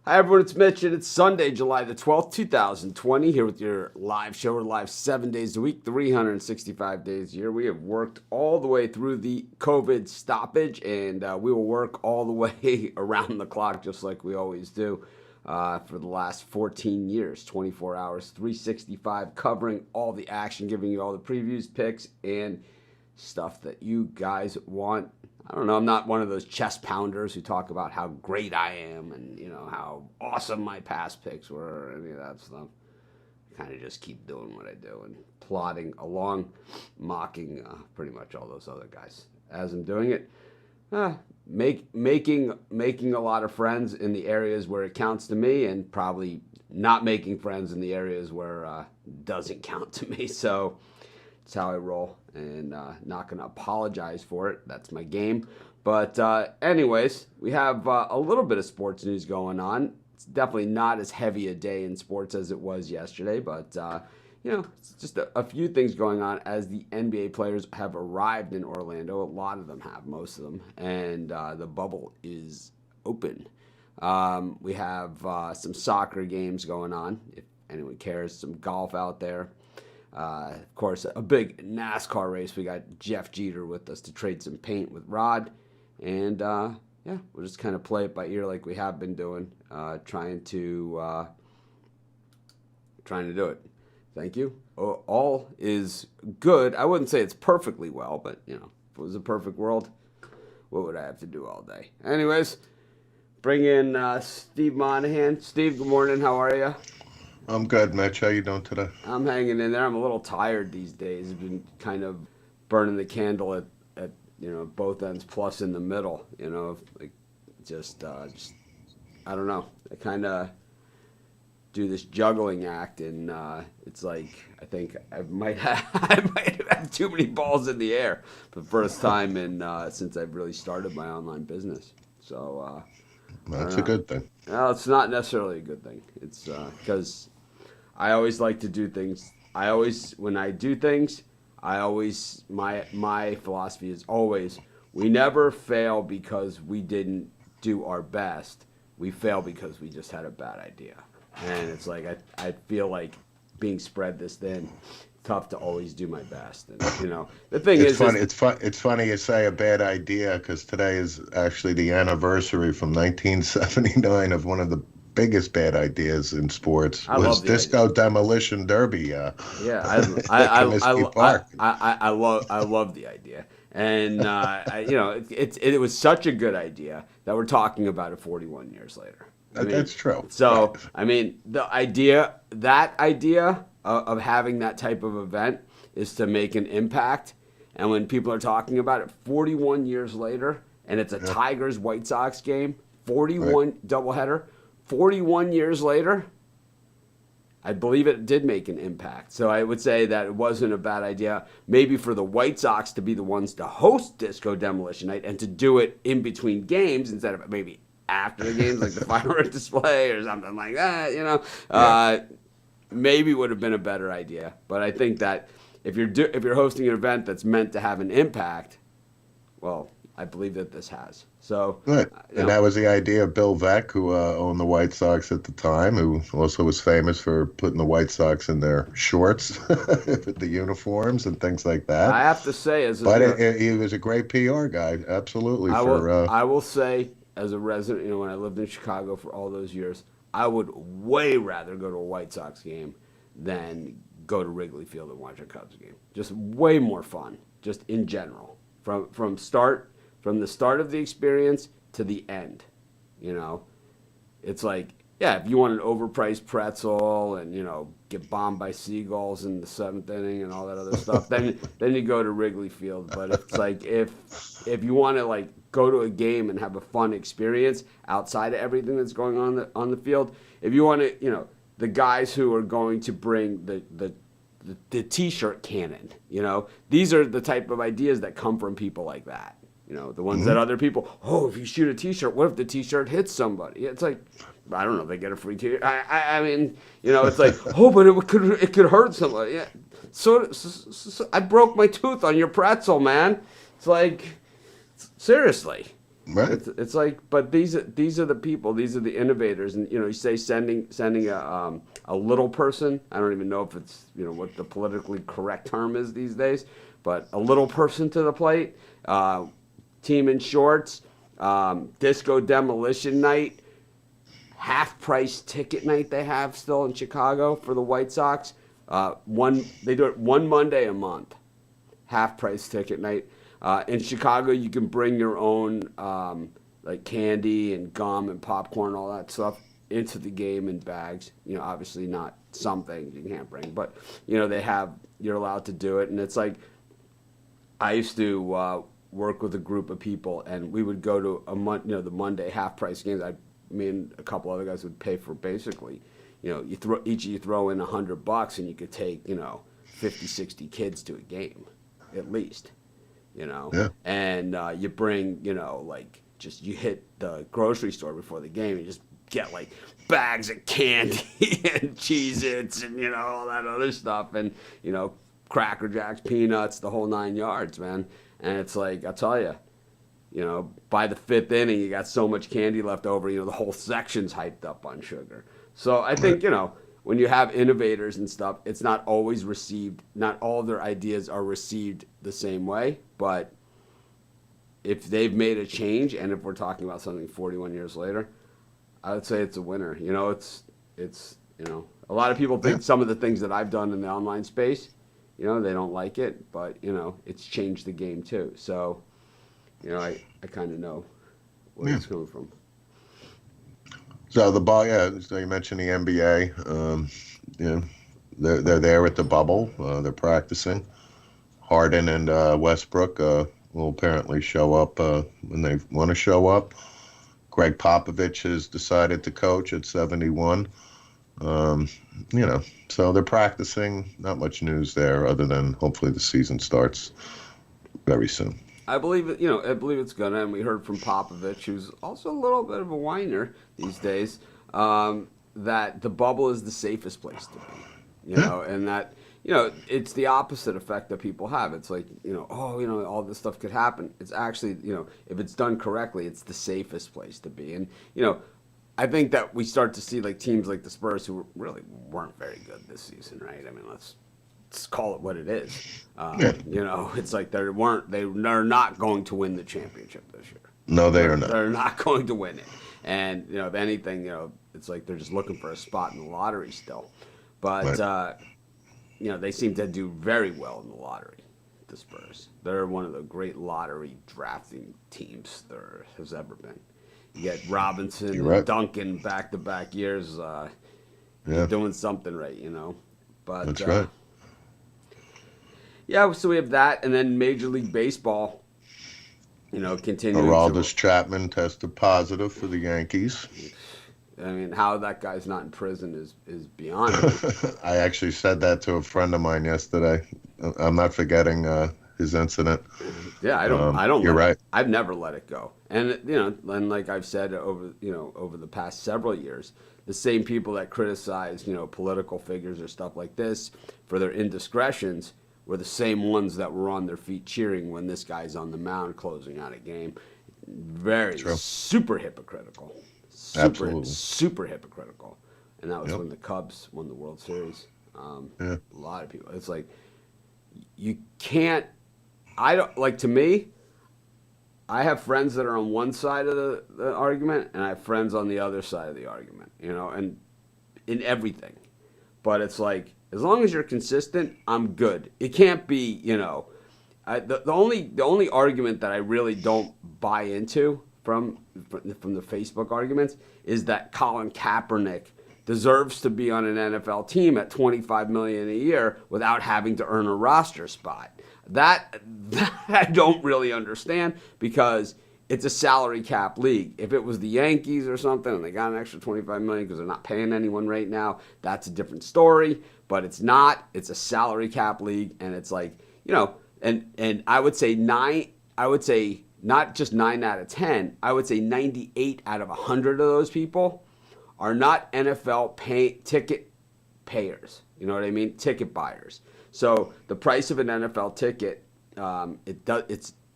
Hi, everyone. It's Mitch, and it's Sunday, July the 12th, 2020, here with your live show. We're live 7 days a week, 365 days a year. We have worked all the way through the COVID stoppage, and we will work all the way around the clock, just like we always do, for the last 14 years, 24 hours, 365, covering all the action, giving you all the previews, picks, and stuff that you guys want. I don't know. I'm not one of those chest pounders who talk about how great I am and, how awesome my past picks were or any of that stuff. I kind of just keep doing what I do and plodding along, mocking pretty much all those other guys. As I'm doing it, making a lot of friends in the areas where it counts to me, and probably not making friends in the areas where it doesn't count to me. So that's how I roll, and not going to apologize for it. That's my game. But anyways, we have a little bit of sports news going on. It's definitely not as heavy a day in sports as it was yesterday, but it's just a few things going on as the NBA players have arrived in Orlando. A lot of them have, most of them, and the bubble is open. We have some soccer games going on, if anyone cares, some golf out there. Of course, a big NASCAR race. We got Jeff Jeter with us to trade some paint with Rod. And, we'll just kind of play it by ear like we have been doing, trying to do it. Thank you. All is good. I wouldn't say it's perfectly well, but, if it was a perfect world, what would I have to do all day? Anyways, bring in Steve Monahan. Steve, good morning. How are you? I'm good, Mitch. How you doing today? I'm hanging in there. I'm a little tired these days. I've been kind of burning the candle at both ends plus in the middle. Just I don't know. I kind of do this juggling act, and it's like I think I might have had too many balls in the air for the first time since I've really started my online business. So that's a good thing. No, it's not necessarily a good thing. It's because I always like to do things. When I do things, my philosophy is always, we never fail because we didn't do our best. We fail because we just had a bad idea. And it's like, I feel like being spread this thin, tough to always do my best. And, the thing is funny. It's funny you say a bad idea, because today is actually the anniversary from 1979 of one of the biggest bad ideas in sports. Was Disco Demolition Derby. I love the idea, and it was such a good idea that we're talking about it 41 years later. That's true. So right. That idea of having that type of event is to make an impact, and when people are talking about it 41 years later, and it's a Tigers White Sox game, 41 doubleheader. 41 years later, I believe it did make an impact. So I would say that it wasn't a bad idea, maybe for the White Sox to be the ones to host Disco Demolition Night and to do it in between games instead of maybe after the games, like the fireworks display or something like that. Maybe would have been a better idea. But I think that if you're hosting an event that's meant to have an impact, well, I believe that this has. So, right. And that was the idea of Bill Veeck, who owned the White Sox at the time, who also was famous for putting the White Sox in their shorts with the uniforms and things like that. I have to say, he was a great PR guy, absolutely. I will say, as a resident, when I lived in Chicago for all those years, I would way rather go to a White Sox game than go to Wrigley Field and watch a Cubs game. Just way more fun, just in general, from the start of the experience to the end. It's like, if you want an overpriced pretzel and, get bombed by seagulls in the seventh inning and all that other stuff, then you go to Wrigley Field. But it's like, if you want to go to a game and have a fun experience outside of everything that's going on the field, if you want to, the guys who are going to bring the T-shirt cannon, these are the type of ideas that come from people like that. The ones that other people, if you shoot a T-shirt, what if the T-shirt hits somebody? It's like, I don't know, they get a free T-shirt. I mean, it's like, but it could hurt somebody. Yeah. So I broke my tooth on your pretzel, man. It's like, seriously. Right. It's like, but these are the people, these are the innovators, and you say sending a little person. I don't even know if it's what the politically correct term is these days, but a little person to the plate, team in shorts, disco demolition night, half price ticket night they have still in Chicago for the White Sox. They do it one Monday a month, half price ticket night. In Chicago, you can bring your own like candy and gum and popcorn, all that stuff into the game in bags. Obviously not some things you can't bring, but you're allowed to do it. And it's like I used to work with a group of people, and we would go to the Monday half price games. Me and a couple other guys would pay for basically, each of you throw in $100, and you could take 50, 60 kids to a game, at least. Yeah. And you bring, you hit the grocery store before the game and just get like bags of candy and Cheez-Its and, all that other stuff and, Cracker Jacks, peanuts, the whole 9 yards, man. And it's like, I'll tell you, by the 5th inning, you got so much candy left over, the whole section's hyped up on sugar. So I think, when you have innovators and stuff, it's not always received, not all of their ideas are received the same way, but if they've made a change, and if we're talking about something 41 years later, I would say it's a winner. It's a lot of people think some of the things that I've done in the online space, they don't like it, but, it's changed the game too. So, I kind of know where it's coming from. So the ball, so you mentioned the NBA. They're there at the bubble. They're practicing. Harden and Westbrook will apparently show up when they want to show up. Greg Popovich has decided to coach at 71. So they're practicing. Not much news there, other than hopefully the season starts very soon. I believe it. I believe it's gonna. And we heard from Popovich, who's also a little bit of a whiner these days, that the bubble is the safest place to be. And that it's the opposite effect that people have. It's like all this stuff could happen. It's actually if it's done correctly, it's the safest place to be. And I think that we start to see like teams like the Spurs who really weren't very good this season, right? I mean, let's call it what it is. It's like they're not going to win the championship this year. No, they are not. They're not going to win it. And if anything, it's like they're just looking for a spot in the lottery still. But they seem to do very well in the lottery. The Spurs. They're one of the great lottery drafting teams there has ever been. You get Robinson and Duncan back-to-back years. Doing something right, But that's right. Yeah, so we have that, and then Major League Baseball, continuing. Aroldis Chapman tested positive for the Yankees. I mean, how that guy's not in prison is beyond me. I actually said that to a friend of mine yesterday. I'm not forgetting his incident. Yeah, I don't. You're right. I've never let it go, and and like I've said over the past several years, the same people that criticize political figures or stuff like this for their indiscretions were the same ones that were on their feet cheering when this guy's on the mound closing out a game. Very super hypocritical. Super hypocritical. And that was when the Cubs won the World Series. A lot of people. It's like you can't. To me, I have friends that are on one side of the argument, and I have friends on the other side of the argument. And in everything. But it's like, as long as you're consistent, I'm good. It can't be, the only argument that I really don't buy into from the Facebook arguments is that Colin Kaepernick deserves to be on an NFL team at $25 million a year without having to earn a roster spot. That I don't really understand, because it's a salary cap league. If it was the Yankees or something and they got an extra $25 million because they're not paying anyone right now, that's a different story. But it's not. It's a salary cap league, and it's like, and I would say not just 9 out of 10, I would say 98 out of 100 of those people are not NFL ticket payers. You know what I mean? Ticket buyers. So the price of an NFL ticket,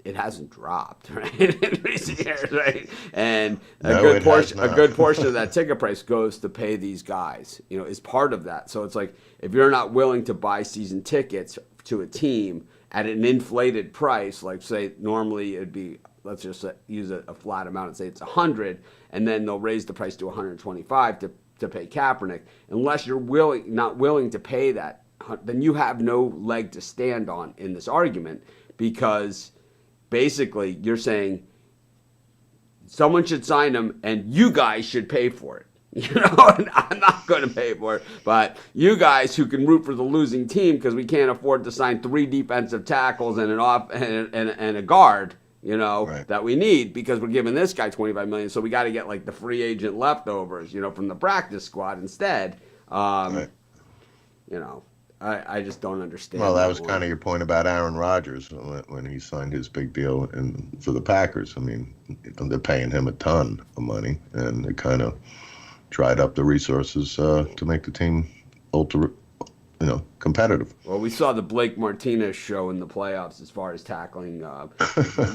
it hasn't dropped, right, in recent years, right? And No, it has not. a good portion of that ticket price goes to pay these guys, is part of that. So it's like, if you're not willing to buy season tickets to a team at an inflated price, like say normally it'd be, let's just use a flat amount and say it's 100, and then they'll raise the price to 125 to pay Kaepernick. Unless you're not willing to pay that, then you have no leg to stand on in this argument, because basically you're saying someone should sign him and you guys should pay for it. And I'm not going to pay for it, but you guys who can root for the losing team, because we can't afford to sign 3 defensive tackles and and a guard, right. that we need, because we're giving this guy $25 million. So we got to get like the free agent leftovers, from the practice squad instead. Right. I just don't understand. Well, that was kind of your point about Aaron Rodgers when he signed his big deal for the Packers. I mean, they're paying him a ton of money, and it kind of dried up the resources to make the team ultra, competitive. Well, we saw the Blake Martinez show in the playoffs as far as tackling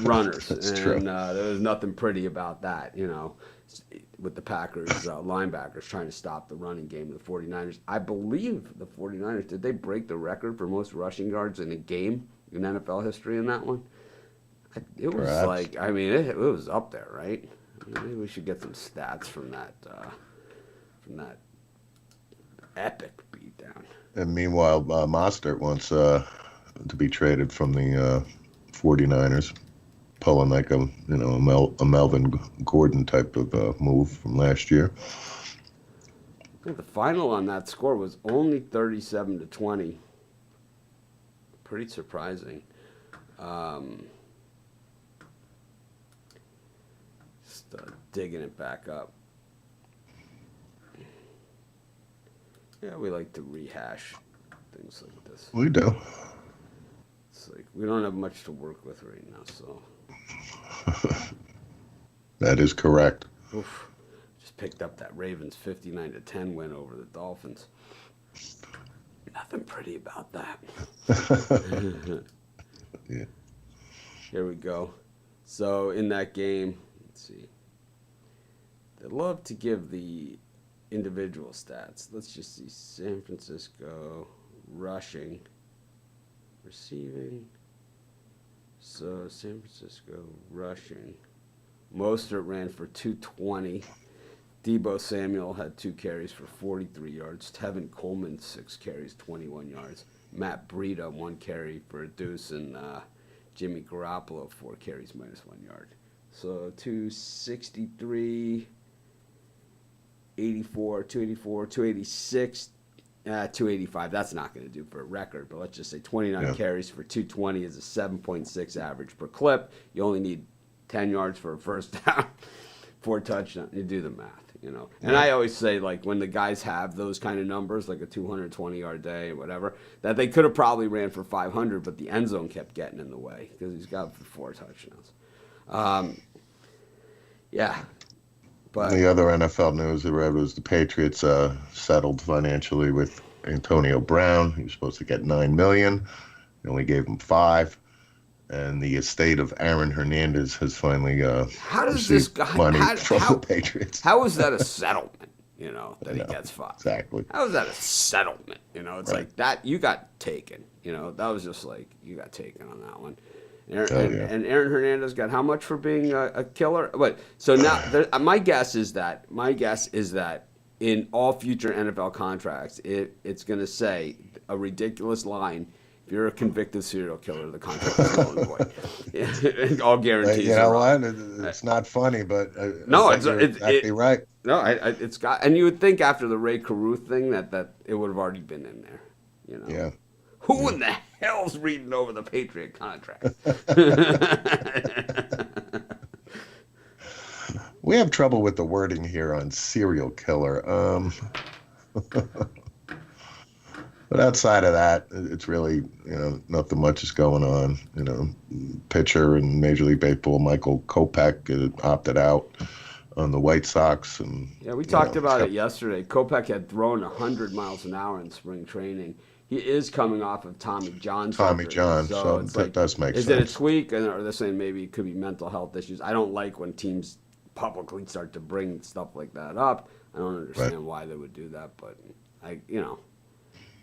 runners. That's true. There was nothing pretty about that, with the Packers linebackers trying to stop the running game of the 49ers. I believe the 49ers, did they break the record for most rushing yards in a game in NFL history in that one? It was Perhaps. it was up there, right? Maybe we should get some stats from that epic beatdown. And meanwhile, Mostert wants to be traded from the 49ers, pulling like a Melvin Gordon type of move from last year. The final on that score was only 37-20. Pretty surprising. Just digging it back up. Yeah, we like to rehash things like this. We do. It's like we don't have much to work with right now, so. That is correct. Oof. Just picked up that Ravens 59-10 win over the Dolphins. Nothing pretty about that. Yeah. Here we go. So in that game, let's see. They love to give the individual stats. Let's just see. San Francisco rushing, receiving. So San Francisco rushing. Mostert ran for 220. Deebo Samuel had 2 carries for 43 yards. Tevin Coleman 6 carries, 21 yards. Matt Breida 1 carry for a deuce, and Jimmy Garoppolo 4 carries -1 yard. So 263. 84, 284, 286, 285. That's not going to do for a record, but let's just say 29 carries for 220 is a 7.6 average per clip. You only need 10 yards for a first down, 4 touchdowns. You do the math, And I always say, like, when the guys have those kind of numbers, like a 220-yard day or whatever, that they could have probably ran for 500, but the end zone kept getting in the way because he's got 4 touchdowns. Yeah. But the other NFL news I read was the Patriots settled financially with Antonio Brown. He was supposed to get $9 million. They only gave him $5 million. And the estate of Aaron Hernandez has finally how does this guy money from the Patriots. How is that a settlement? That he gets $5 million. Exactly. How is that a settlement? It's right. Like that you got taken. That was just like you got taken on that one. And Aaron Hernandez got how much for being a killer? But so now my guess is that in all future NFL contracts, it's going to say a ridiculous line. If you're a convicted serial killer, the contract is null and void. All guarantees. You know what? It's not funny, but no, it's exactly right. No, it's got, and you would think after the Ray Caruth thing that it would have already been in there. Yeah. Who in the hell's reading over the Patriot contract? We have trouble with the wording here on serial killer. But outside of that, it's really, nothing much is going on. Pitcher in Major League Baseball, Michael Kopech opted out on the White Sox. And yeah, we talked about it yesterday. Kopech had thrown 100 miles an hour in spring training. he is coming off of Tommy John Tommy surgery. John, so it's that like, does make is sense. it a tweak, or they're saying maybe it could be mental health issues? I don't like when teams publicly start to bring stuff like that up. I don't understand why they would do that, but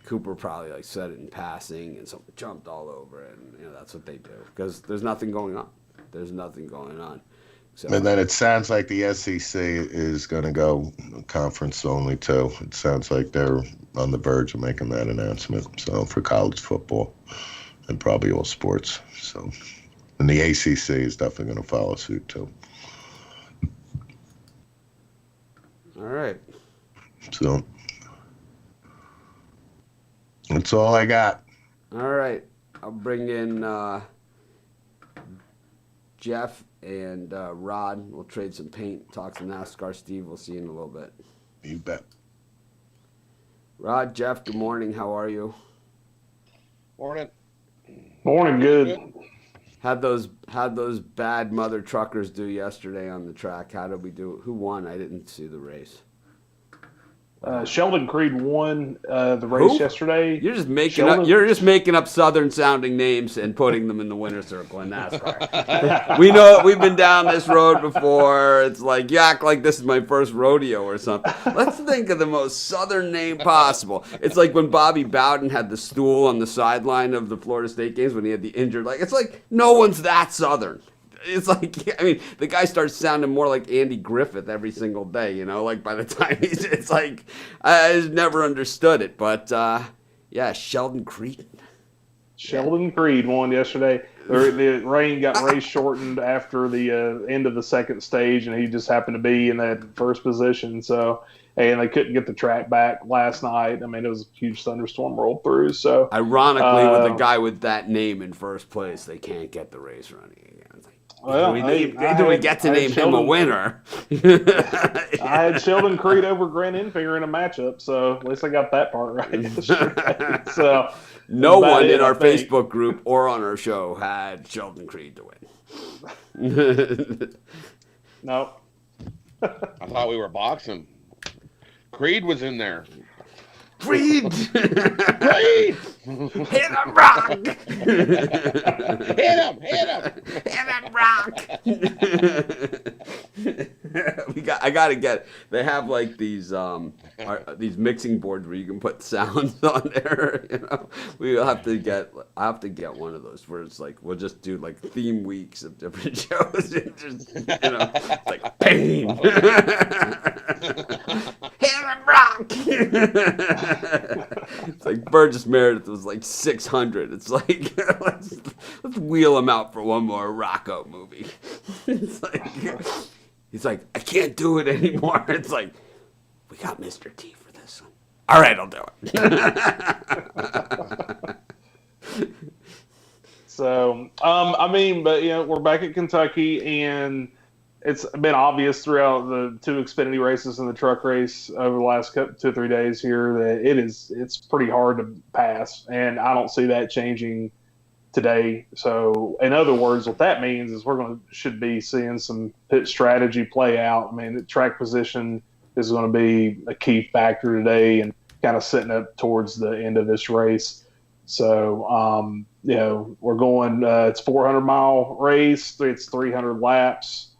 Cooper probably like said it in passing, and someone jumped all over it, and that's what they do because there's nothing going on. There's nothing going on. So, and then it sounds like the SEC is going to go conference only too. It sounds like they're on the verge of making that announcement. So for college football and probably all sports. So, and the ACC is definitely going to follow suit too. All right. So that's all I got. All right. I'll bring in Jeff and Rod. We'll trade some paint, talk some NASCAR. Steve, we'll see you in a little bit. You bet. Rod, Jeff, good morning. How are you? Morning. Morning, good. How'd those bad mother truckers do yesterday on the track? How did we do? Who won? I didn't see the race. Sheldon Creed won the race yesterday. You're just making up Southern sounding names and putting them in the winner's circle in NASCAR. We know it. We've been down this road before. It's like you act like this is my first rodeo or something. Let's think of the most Southern name possible. It's like when Bobby Bowden had the stool on the sideline of the Florida State games when he had the injured leg. It's like no one's that Southern. It's like, the guy starts sounding more like Andy Griffith every single day, like by the time it's like, I just never understood it. But, Sheldon Creed. Sheldon Creed won yesterday. The rain got race shortened after the end of the second stage, and he just happened to be in that first position. So, and they couldn't get the track back last night. It was a huge thunderstorm rolled through. So, ironically, with a guy with that name in first place, they can't get the race running again. Well, do we get to name him a winner? I had Sheldon Creed over Grant Enfinger in a matchup, so at least I got that part right yesterday. So no one in our Facebook group or on our show had Sheldon Creed to win. No. I thought we were boxing. Creed was in there. Creed! Creed! Hit him, Rock! Hit him! Hit him, Rock! I gotta get. They have like these mixing boards where you can put sounds on there. I have to get one of those where it's like we'll just do like theme weeks of different shows and just it's like pain. Hit him, Rock! It's like Burgess Meredith was like 600. It's like let's wheel him out for one more Rocco movie. It's like he's like, I can't do it anymore. It's like we got Mr. T for this one. All right, I'll do it. So but we're back at Kentucky, and it's been obvious throughout the two Xfinity races and the truck race over the last 2 or 3 days here that it's pretty hard to pass, and I don't see that changing today. So, in other words, what that means is should be seeing some pit strategy play out. The track position is going to be a key factor today, and kind of setting up towards the end of this race. So, we're going. It's a 400-mile race. It's 300 laps.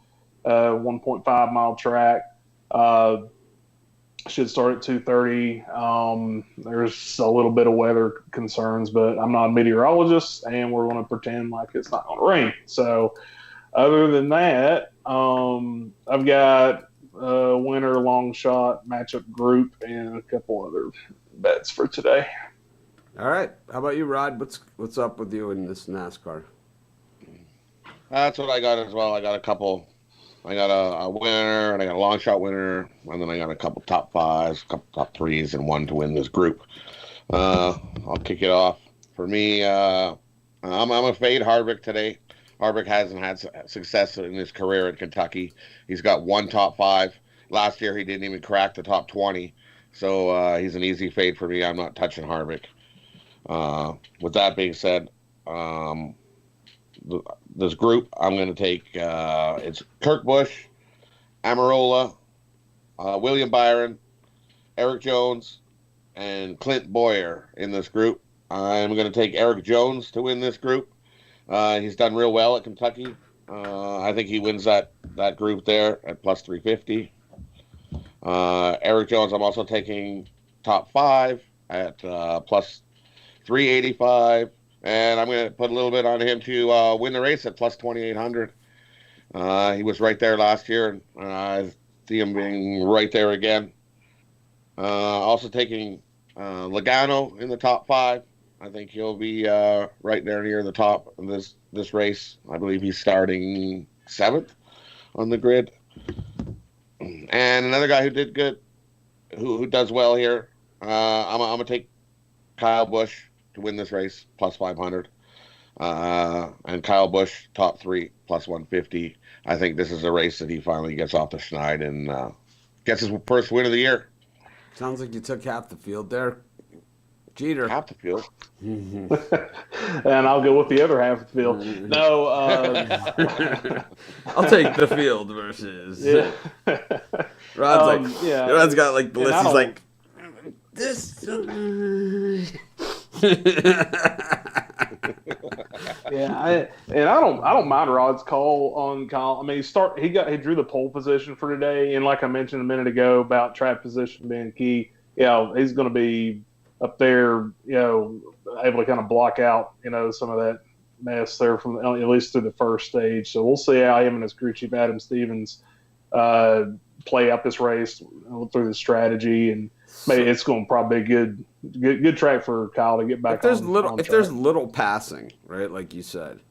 1.5 mile track. Should start at 2:30. There's a little bit of weather concerns, but I'm not a meteorologist, and we're going to pretend like it's not going to rain. So, other than that, I've got a winner long shot matchup group and a couple other bets for today. All right. How about you, Rod? What's up with you in this NASCAR? That's what I got as well. I got a couple. I got a winner, and I got a long shot winner, and then I got a couple top fives, a couple top threes, and one to win this group. I'll kick it off. For me, I'm a fade Harvick today. Harvick hasn't had success in his career at Kentucky. He's got one top five. Last year, he didn't even crack the top 20. So he's an easy fade for me. I'm not touching Harvick. With that being said, this group, I'm going to take, it's Kurt Busch, Amarola, William Byron, Eric Jones, and Clint Boyer in this group. I'm going to take Eric Jones to win this group. He's done real well at Kentucky. I think he wins that group there at plus 350. Eric Jones, I'm also taking top 5 at plus 385. And I'm going to put a little bit on him to win the race at plus 2,800. He was right there last year, and I see him being right there again. Also taking Logano in the top 5. I think he'll be right there near the top of this race. I believe he's starting 7th on the grid. And another guy who did good, who does well here, I'm going to take Kyle Busch to win this race, plus 500. And Kyle Busch, top 3, plus 150. I think this is a race that he finally gets off the schneid and gets his first win of the year. Sounds like you took half the field there. Jeter. Half the field. And I'll go with the other half of the field. No. I'll take the field versus. Yeah. Rod's got like the list. He's like, this. I don't mind Rod's call on Kyle. I mean, he drew the pole position for today, and like I mentioned a minute ago about track position being key. He's going to be up there, able to kind of block out, some of that mess there from at least through the first stage. So we'll see how him and his crew chief Adam Stevens play out this race through the strategy, and maybe it's going to probably be a good track for Kyle to get back. If there's little passing, right, like you said,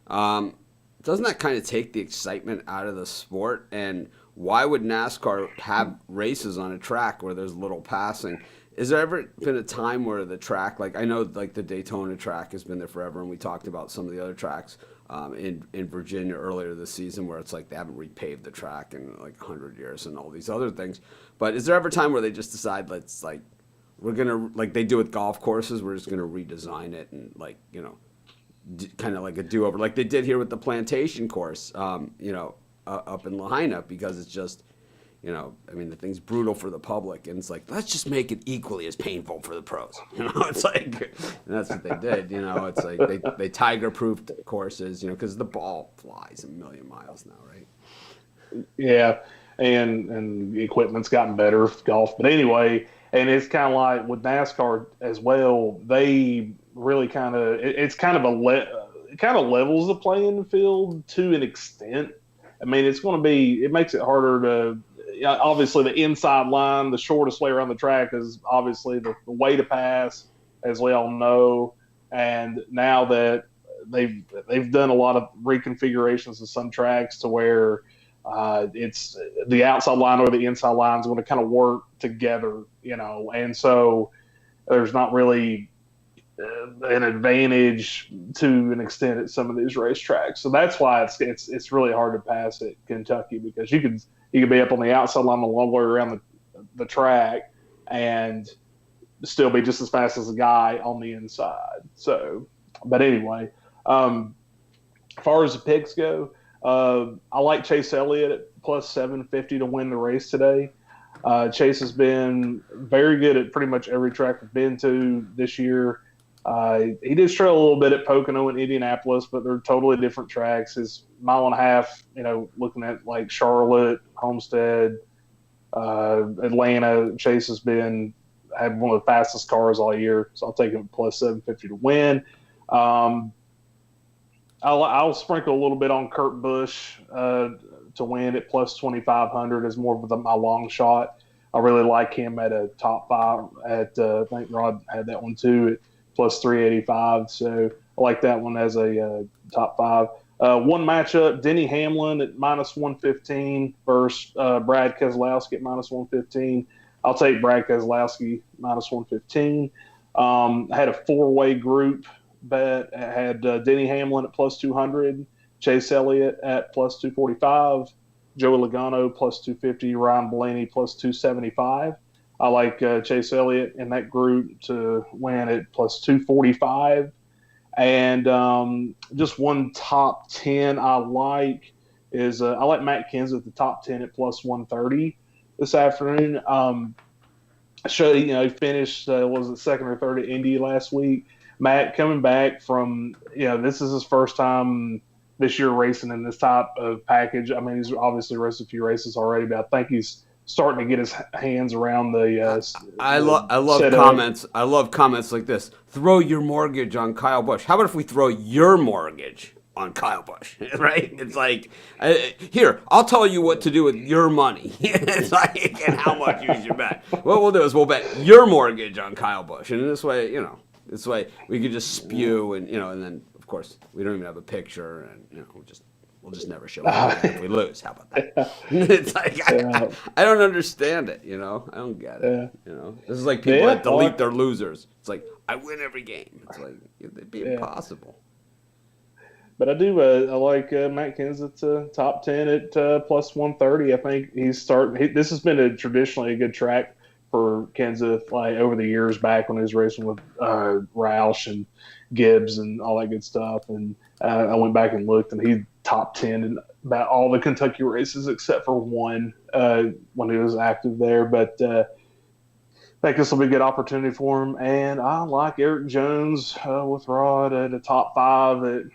doesn't that kind of take the excitement out of the sport? And why would NASCAR have races on a track where there's little passing? Is there ever been a time where the track, like I know like the Daytona track has been there forever, and we talked about some of the other tracks in Virginia earlier this season where it's like they haven't repaved the track in like 100 years and all these other things. But is there ever a time where they just decide, we're going to, like they do with golf courses, we're just going to redesign it and kind of like a do-over, like they did here with the Plantation course, up in Lahaina, because it's just, the thing's brutal for the public, and it's like, let's just make it equally as painful for the pros. It's like, and that's what they did. It's like they tiger-proofed courses, because the ball flies a million miles now, right? Yeah, and the equipment's gotten better with golf. But anyway, and it's kind of like with NASCAR as well. They really it kind of levels the playing field to an extent. I mean, it makes it harder to. Obviously, the inside line, the shortest way around the track, is obviously the way to pass, as we all know. And now that they've done a lot of reconfigurations of some tracks to where it's the outside line or the inside line is going to kind of work together, And so there's not really an advantage to an extent at some of these racetracks. So that's why it's really hard to pass at Kentucky, because you could be up on the outside line a long way around the track and still be just as fast as the guy on the inside. So, but anyway, as far as the picks go, I like Chase Elliott at plus 750 to win the race today. Chase has been very good at pretty much every track we've been to this year. He did struggle a little bit at Pocono and Indianapolis, but they're totally different tracks. His mile and a half, looking at like Charlotte, Homestead, Atlanta, Chase has had one of the fastest cars all year, so I'll take him at plus 750 to win. I'll sprinkle a little bit on Kurt Busch to win at plus 2,500 as more of my long shot. I really like him at a top 5. I think Rod had that one too at plus 385. So I like that one as a top 5. One matchup: Denny Hamlin at minus 115 versus Brad Keselowski at minus 115. I'll take Brad Keselowski minus 115. I had a 4-way group bet. I had Denny Hamlin at plus 200, Chase Elliott at plus 245, Joey Logano plus 250, Ryan Blaney plus 275. I like Chase Elliott in that group to win at plus 245. And just one top 10 I like is I like Matt Kenseth at the top 10 at plus 130 this afternoon. show, he finished, was it second or third at Indy last week. Matt coming back from, this is his first time this year racing in this type of package. I mean, he's obviously raced a few races already, but I think he's starting to get his hands around I love setup. comments. I love comments like this. Throw your mortgage on Kyle Busch. How about if we throw your mortgage on Kyle Busch? Right? It's like, here, I'll tell you what to do with your money. It's like, and how much you should bet. What we'll do is we'll bet your mortgage on Kyle Busch, and this way, we could just spew, and and then of course we don't even have a picture, and we'll just never show it if we lose. How about that? It's like I don't understand it. I don't get it. This is like people that delete their losers. It's like I win every game. It's like it'd be impossible. But I do. I like Matt Kenseth top 10 at plus 130. I think he's starting. This has been traditionally a good track for Kenseth, like over the years back when he was racing with Roush and Gibbs and all that good stuff. And I went back and looked, and he top 10 in about all the Kentucky races except for one when he was active there. But I think this will be a good opportunity for him. And I like Eric Jones with Rod at a top 5.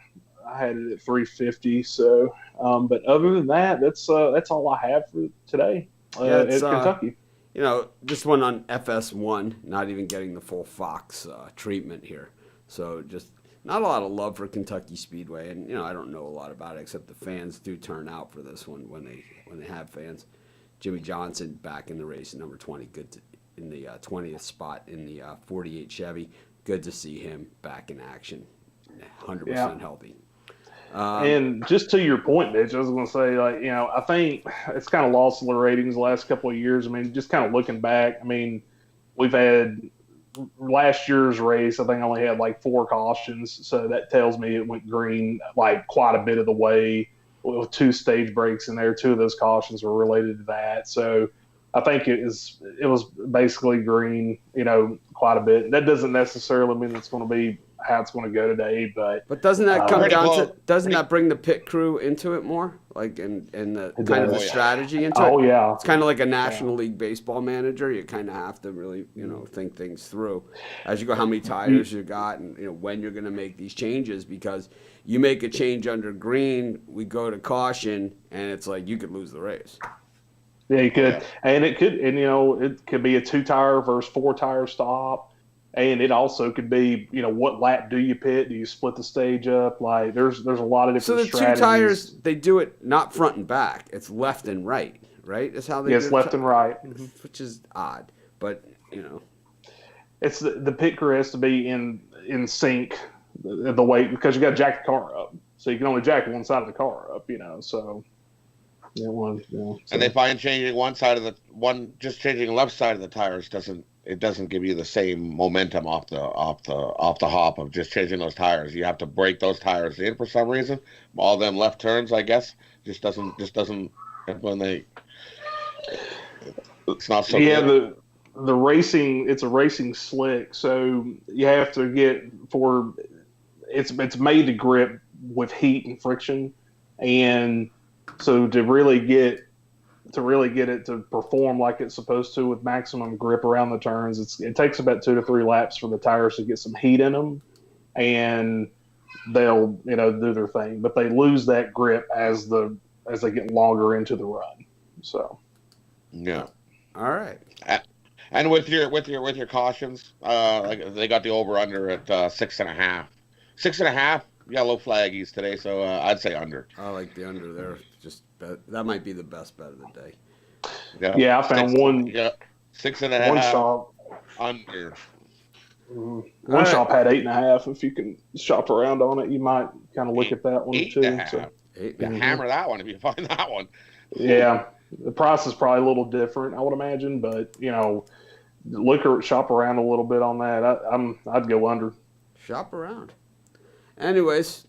I had it at 350. So, but other than that, that's all I have for today at Kentucky. Just one on FS1, not even getting the full Fox treatment here. So just not a lot of love for Kentucky Speedway, and I don't know a lot about it except the fans do turn out for this one when they have fans. Jimmy Johnson back in the race, number 20, in the 20th spot in the 48 Chevy. Good to see him back in action, 100% healthy. And just to your point, Mitch, I was going to say, I think it's kind of lost the ratings the last couple of years. I mean, just kind of looking back, I mean, we've had last year's race, I think only had like 4 cautions. So that tells me it went green like quite a bit of the way with 2 stage breaks in there. 2 of those cautions were related to that. So I think it was basically green, quite a bit. That doesn't necessarily mean it's going to be how it's going to go today, but doesn't that come down to that bring the pit crew into it more, like and the kind of the strategy into it? Oh yeah, it's kind of like a National League Baseball manager. You kind of have to really think things through as you go. How many tires you got, and when you're going to make these changes, because you make a change under green, we go to caution, and it's like you could lose the race. Yeah, you could, and it could be a 2-tire versus 4-tire stop. And it also could be, what lap do you pit? Do you split the stage up? Like, there's a lot of different strategies. So the 2 tires, they do it not front and back. It's left and right, right? Is how they do it. Yes, left and right. Which is odd, but, It's the pit crew has to be in sync the way, because you got to jack the car up. So you can only jack one side of the car up, so. And they find changing just changing left side of the tires doesn't give you the same momentum off the hop of just changing those tires. You have to break those tires in for some reason. All them left turns, I guess, just doesn't when they. It's not so. Yeah, good. the racing, it's a racing slick, so you have to it's made to grip with heat and friction, and so to really get it to perform like it's supposed to with maximum grip around the turns, it takes about 2 to 3 laps for the tires to get some heat in them, and they'll do their thing. But they lose that grip as they get longer into the run. So yeah, all right. And with your cautions, like they got the over under at 6.5. 6.5 yellow flaggies today, so I'd say under. I like the under there. That might be the best bet of the day. Yeah, I found 6.5. One shop under. One shop had 8.5. If you can shop around on it, you might kind of look at that one too. 8.5. Hammer that one if you find that one. Yeah, the price is probably a little different, I would imagine, but shop around a little bit on that. I'd go under. Shop around. Anyways,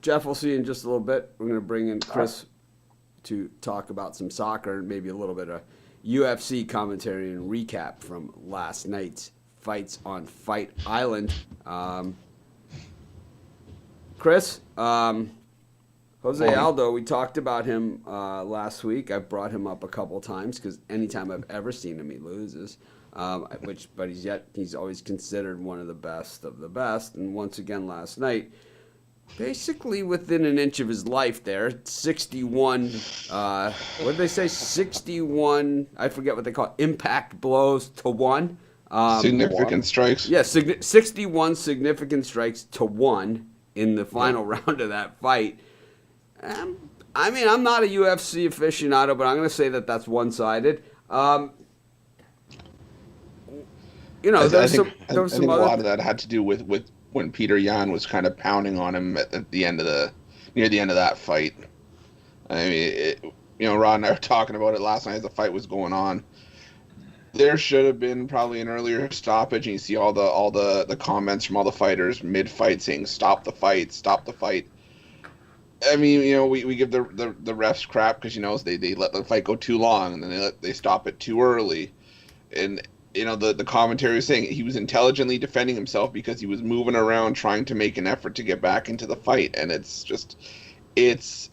Jeff, we'll see you in just a little bit. We're going to bring in Chris to talk about some soccer and maybe a little bit of UFC commentary and recap from last night's fights on Fight Island. Chris, Jose Aldo, we talked about him last week. I've brought him up a couple times because anytime I've ever seen him, he loses. But he's always considered one of the best of the best. And once again last night, basically within an inch of his life there, 61, what did they say? 61, I forget what they call it, impact blows to 1. Significant strikes. Yeah, 61 significant strikes to 1 in the final round of that fight. I mean, I'm not a UFC aficionado, but I'm going to say that that's one-sided. I think a lot of that had to do with when Peter Yan was kind of pounding on him at the end of near the end of that fight. I mean, Rod and I were talking about it last night as the fight was going on. There should have been probably an earlier stoppage, and you see all the comments from all the fighters mid-fight saying "Stop the fight, stop the fight." I mean, we give the refs crap because they let the fight go too long, and then they stop it too early, and the commentary was saying he was intelligently defending himself because he was moving around trying to make an effort to get back into the fight, and it's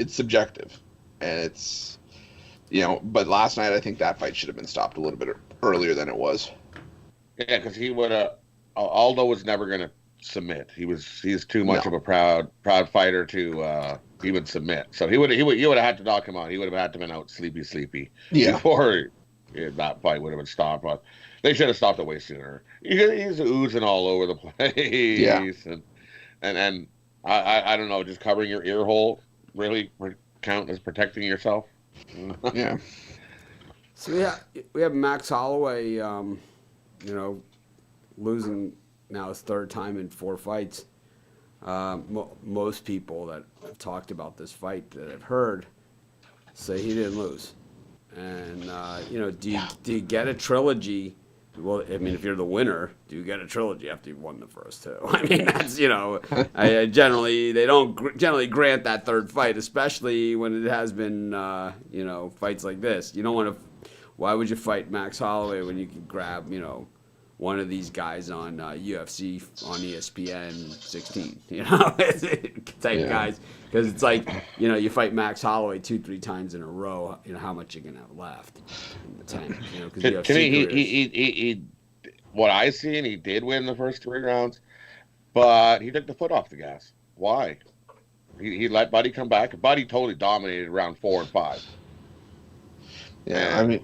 subjective, and it's but last night I think that fight should have been stopped a little bit earlier than it was. Yeah, because he would Aldo was never going to submit. He's too much of a proud fighter to he would submit. So he would have had to knock him out. He would have had to been out sleepy before that fight would have been stopped. But they should have stopped it way sooner. He's oozing all over the place. Yeah. And I don't know, just covering your ear hole really count as protecting yourself? Yeah. So we have Max Holloway, losing now his third time in 4 fights. Most people that have talked about this fight that I've heard say he didn't lose. And do you get a trilogy? Well, I mean, if you're the winner, do you get a trilogy after you've won the first 2? I mean, that's they don't generally grant that third fight, especially when it has been fights like this. You don't want to. Why would you fight Max Holloway when you can grab one of these guys on UFC on ESPN 16, type guys? Because it's like, you fight Max Holloway 2-3 times in a row. How much you gonna have left in the tank? To me, he what I see, and he did win the first 3 rounds, but he took the foot off the gas. Why? He let Buddy come back. Buddy totally dominated round 4 and 5. Yeah, and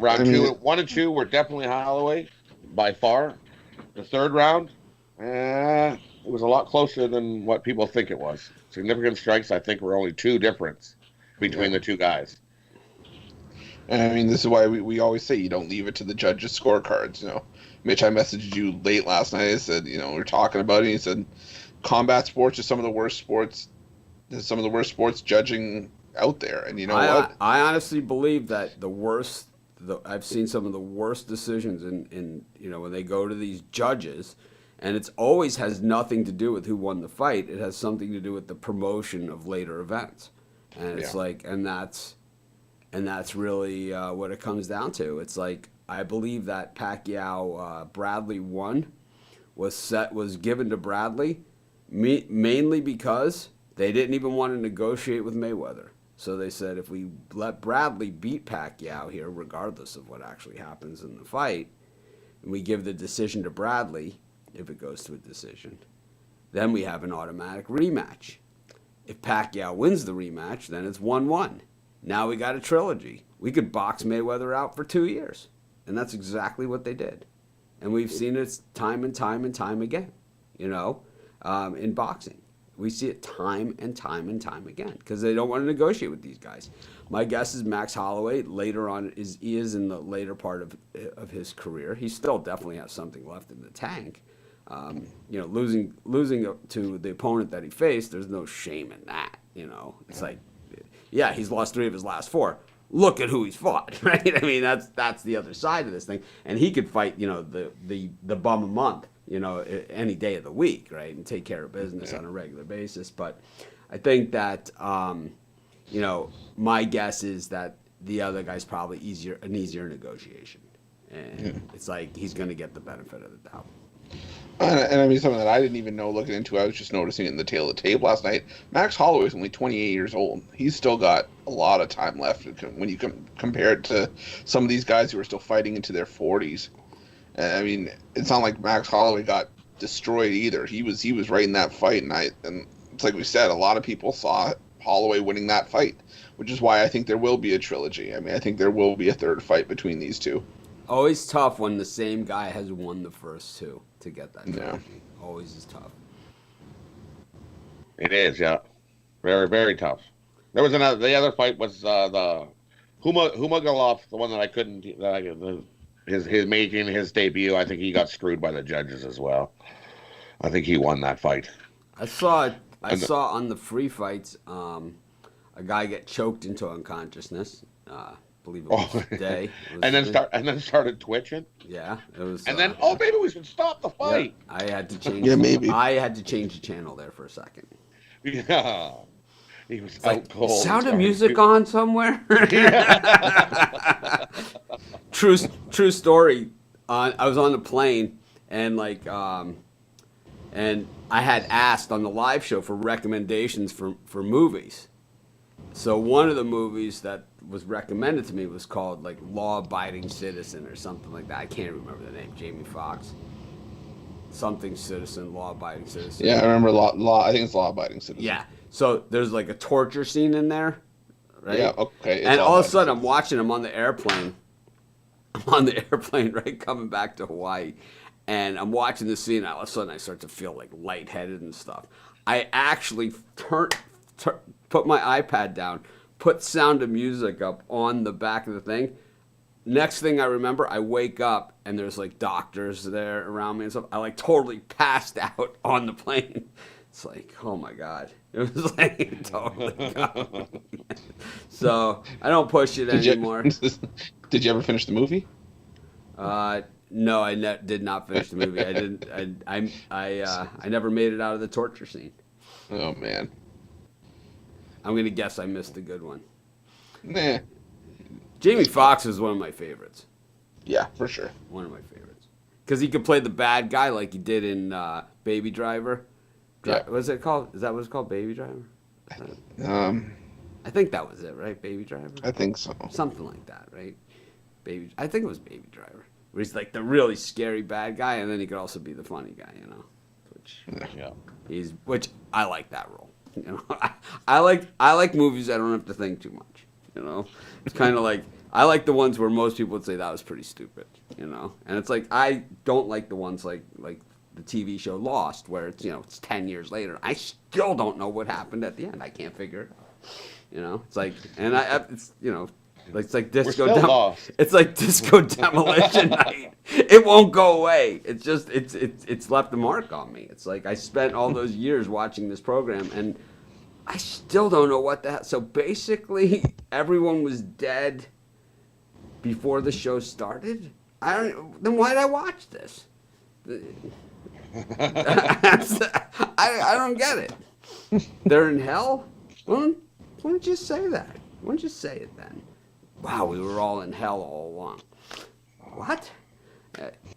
round 1 and 2 were definitely Holloway by far. The third round, it was a lot closer than what people think it was. Significant strikes, I think, were only 2 difference between the 2 guys. And this is why we always say you don't leave it to the judges' scorecards. Mitch, I messaged you late last night. I said, we're talking about it. He said, combat sports are some of the worst sports. Some of the worst sports judging out there. And what? I honestly believe that I've seen some of the worst decisions in when they go to these judges, and it always has nothing to do with who won the fight. It has something to do with the promotion of later events, and it's and that's really what it comes down to. It's like, I believe that Pacquiao Bradley won was given to Bradley mainly because they didn't even want to negotiate with Mayweather. So they said, if we let Bradley beat Pacquiao here, regardless of what actually happens in the fight, and we give the decision to Bradley, if it goes to a decision, then we have an automatic rematch. If Pacquiao wins the rematch, then it's 1-1. Now we got a trilogy. We could box Mayweather out for 2 years. And that's exactly what they did. And we've seen it time and time and time again, in boxing. We see it time and time and time again because they don't want to negotiate with these guys. My guess is Max Holloway later on he is in the later part of his career. He still definitely has something left in the tank. Losing to the opponent that he faced, there's no shame in that. It's like, he's lost 3 of his last 4. Look at who he's fought, right? I mean, that's the other side of this thing, and he could fight, the bum a month. Any day of the week, right, and take care of business on a regular basis. But I think that, my guess is that the other guy's probably an easier negotiation, and it's like he's going to get the benefit of the doubt. And I mean, something that I didn't even know looking into, I was just noticing it in the tail of the tape last night. Max Holloway is only 28 years old. He's still got a lot of time left when you compare it to some of these guys who are still fighting into their 40s. I mean, it's not like Max Holloway got destroyed either. He was right in that fight, and it's like we said, a lot of people saw Holloway winning that fight, which is why I think there will be a trilogy. I mean, I think there will be a third fight between these two. Always tough when the same guy has won the first two to get that. Yeah. Always is tough. It is, yeah. Very, very tough. There was another. The other fight was the Humagulov, the one that I couldn't. His making his debut. I think he got screwed by the judges as well. I think he won that fight. I saw on the free fights a guy get choked into unconsciousness. Believe it was Day. And then started twitching. Yeah, it was. And then maybe we should stop the fight. Yeah, I had to change. Yeah, maybe. I had to change the channel there for a second. Yeah, he was out like, cold. Sound of music on somewhere. True story. I was on the plane and and I had asked on the live show for recommendations for movies. So one of the movies that was recommended to me was called like Law Abiding Citizen or something like that. I can't remember the name. Jamie Foxx. Something Citizen, Law Abiding Citizen. Yeah, I remember law. I think it's Law Abiding Citizen. Yeah. So there's like a torture scene in there, right? Yeah. Okay. And all of a sudden, I'm watching him on the airplane. I'm on the airplane, right, coming back to Hawaii, and I'm watching the scene. And all of a sudden, I start to feel like lightheaded and stuff. I actually put my iPad down, put Sound of Music up on the back of the thing. Next thing I remember, I wake up and there's like doctors there around me and stuff. I like totally passed out on the plane. It's like, oh my God. It was like totally gone. So I don't push it anymore. Did you ever finish the movie? No, I did not finish the movie. I didn't. I never made it out of the torture scene. Oh man. I'm gonna guess I missed a good one. Nah. Jamie Foxx is one of my favorites. Yeah, for sure. One of my favorites. Because he could play the bad guy like he did in Baby Driver. Yeah. What's it called? Is that what it's called? Baby Driver? I think that was it, right? Baby Driver? I think so. Something like that, right? I think it was Baby Driver. Where he's like the really scary bad guy, and then he could also be the funny guy, you know? Which I like that role. You know, I like movies I don't have to think too much. You know, it's kind of like I like the ones where most people would say that was pretty stupid. You know, and it's like I don't like the ones like the TV show Lost, where it's 10 years later. I still don't know what happened at the end. I can't figure it out. You know, it's like, and it's it's like disco. It's like disco demolition night. It won't go away. It's just it's left a mark on me. It's like I spent all those years watching this program, and I still don't know what the hell. So basically, everyone was dead before the show started. Then why did I watch this? I don't get it. They're in hell? Why don't you say that? Why don't you say it then? Wow, we were all in hell all along. What?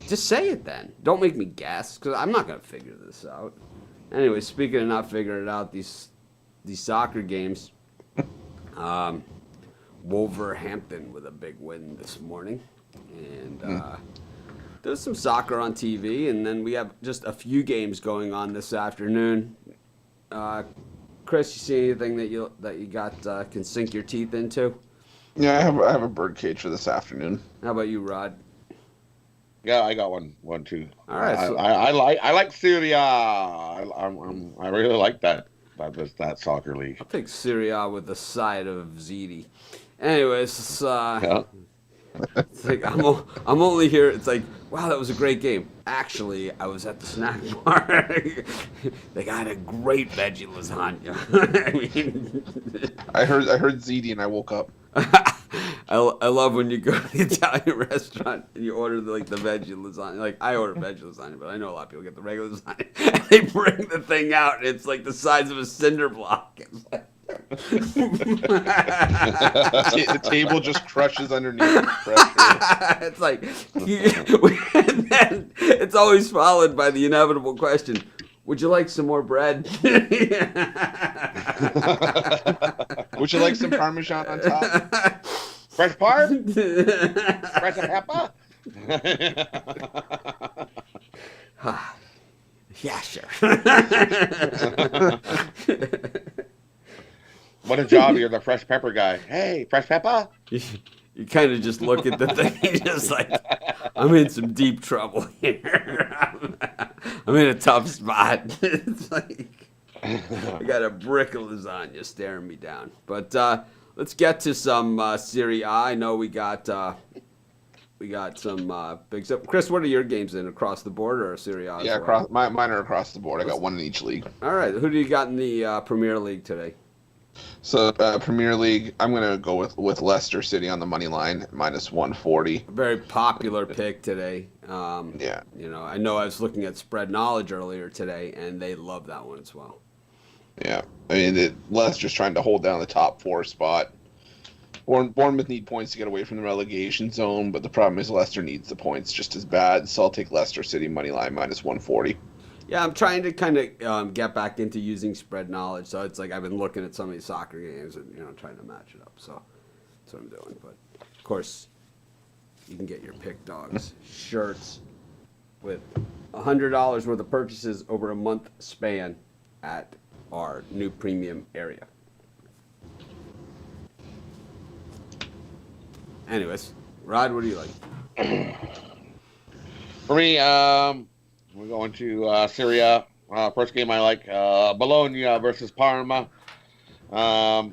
Just say it then. Don't make me guess, because I'm not going to figure this out. Anyway, speaking of not figuring it out, these soccer games, Wolverhampton with a big win this morning. And there's some soccer on TV, and then we have just a few games going on this afternoon. Chris, you see anything that you got can sink your teeth into? Yeah, I have a birdcage for this afternoon. How about you, Rod? Yeah, I got one too. All right, I like Syria. I really like that soccer league. I'll take Syria with the side of ziti. Anyways, yeah. It's like I'm only here. It's like, wow, that was a great game. Actually, I was at the snack bar. They got a great veggie lasagna. I heard ziti and I woke up. I love when you go to the Italian restaurant and you order the veggie lasagna. Like, I order veggie lasagna, but I know a lot of people get the regular lasagna. And they bring the thing out and it's like the size of a cinder block. It's like, The table just crushes underneath the pressure. It's like, and then it's always followed by the inevitable question: would you like some more bread? Would you like some Parmesan on top? Fresh parm? Fresh pepper? Yeah, sure. What a job! You're the fresh pepper guy. Hey, fresh pepper? You kind of just look at the thing, just like, I'm in some deep trouble here. I'm in a tough spot. It's like I got a brick of lasagna staring me down. But let's get to some Serie A. I know we got some big stuff. Chris, what are your games in across the board or Serie A? Yeah, well? mine are across the board. I got one in each league. All right, who do you got in the Premier League today? So Premier League, I'm gonna go with Leicester City on the money line minus 140. A very popular pick today. Yeah. I know I was looking at Spread Knowledge earlier today, and they love that one as well. Yeah, I mean Leicester's trying to hold down the top 4 spot. Bournemouth need points to get away from the relegation zone, but the problem is Leicester needs the points just as bad. So I'll take Leicester City money line minus 140. Yeah, I'm trying to kind of get back into using Spread Knowledge. So it's like I've been looking at some of these soccer games and trying to match it up. So that's what I'm doing. But of course, you can get your Pick Dogs shirts with $100 worth of purchases over a month span at our new premium area. Anyways, Rod, what do you like? For me, we're going to Serie A. First game I like, Bologna versus Parma. I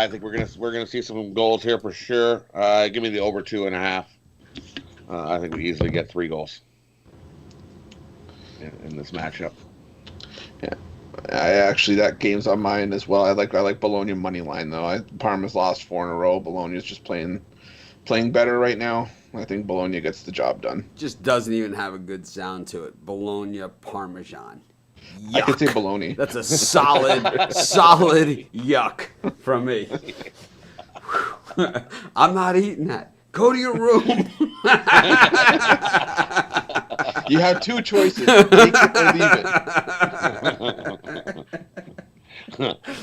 think we're gonna see some goals here for sure. Give me the over 2.5. I think we easily get 3 goals in this matchup. Yeah, that game's on mine as well. I like Bologna money line though. Parma's lost 4 in a row. Bologna's just playing better right now. I think Bologna gets the job done. Just doesn't even have a good sound to it. Bologna Parmesan. Yuck. I could say Bologna. That's a solid yuck from me. I'm not eating that. Go to your room. You have 2 choices. Take it or leave it.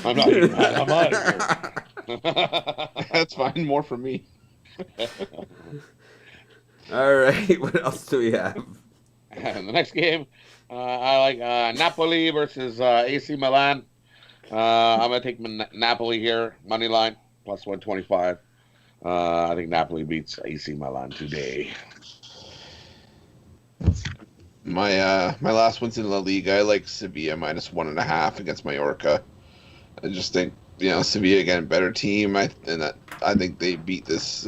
I'm not eating that. I'm out of here. That's fine. More for me. All right. What else do we have? The next game, I like Napoli versus AC Milan. I'm going to take Napoli here, money line, plus 125. I think Napoli beats AC Milan today. My last one's in La Liga. I like Sevilla minus 1.5 against Mallorca. I just think Sevilla again better team. I think they beat this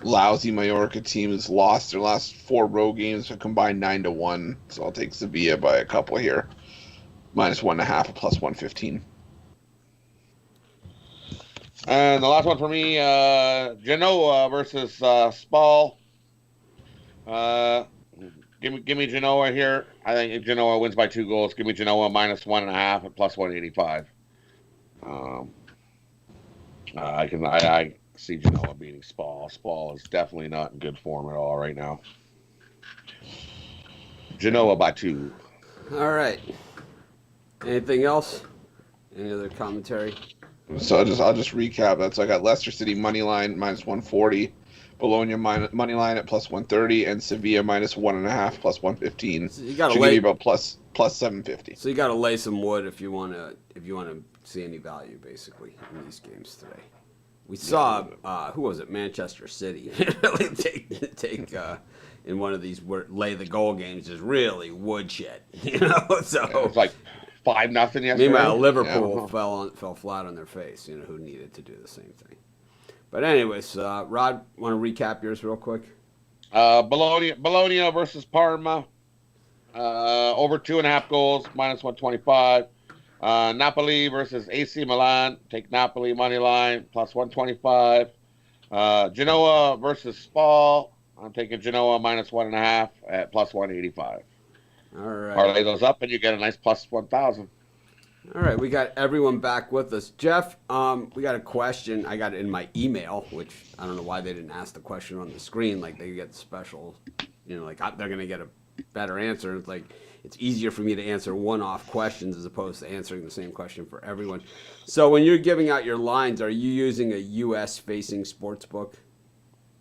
lousy Mallorca team that's lost their last 4 road games, a combined 9-1. So I'll take Sevilla by a couple here, minus 1.5 plus 115. And the last one for me, Genoa versus Spal. Give me Genoa here. I think Genoa wins by 2 goals. Give me Genoa minus 1.5 at plus 185. I see Genoa beating Spal. Spal is definitely not in good form at all right now. Genoa by 2. All right. Anything else? Any other commentary? So I'll just recap. So I got Leicester City money line minus 140, Bologna money line at plus 130, and Sevilla minus 1.5 plus 115. So you got to give you about plus 750. So you got to lay some wood if you want to see any value basically in these games today. We saw who was it? Manchester City really take in one of these lay the goal games is really woodshed, So it was like 5-0 yesterday. Meanwhile, Liverpool fell flat on their face. Who needed to do the same thing. But anyways, Rod, want to recap yours real quick? Bologna versus Parma. Over 2.5 goals, minus 125. Napoli versus AC Milan. Take Napoli money line, plus 125. Genoa versus Spal. I'm taking Genoa minus 1.5 at plus 185. All right. Parlay those up, and you get a nice plus 1,000. All right, we got everyone back with us. Jeff, we got a question. I got it in my email, which I don't know why they didn't ask the question on the screen. Like they get special, like they're going to get a better answer. It's like it's easier for me to answer one-off questions as opposed to answering the same question for everyone. So when you're giving out your lines, are you using a U.S.-facing sports book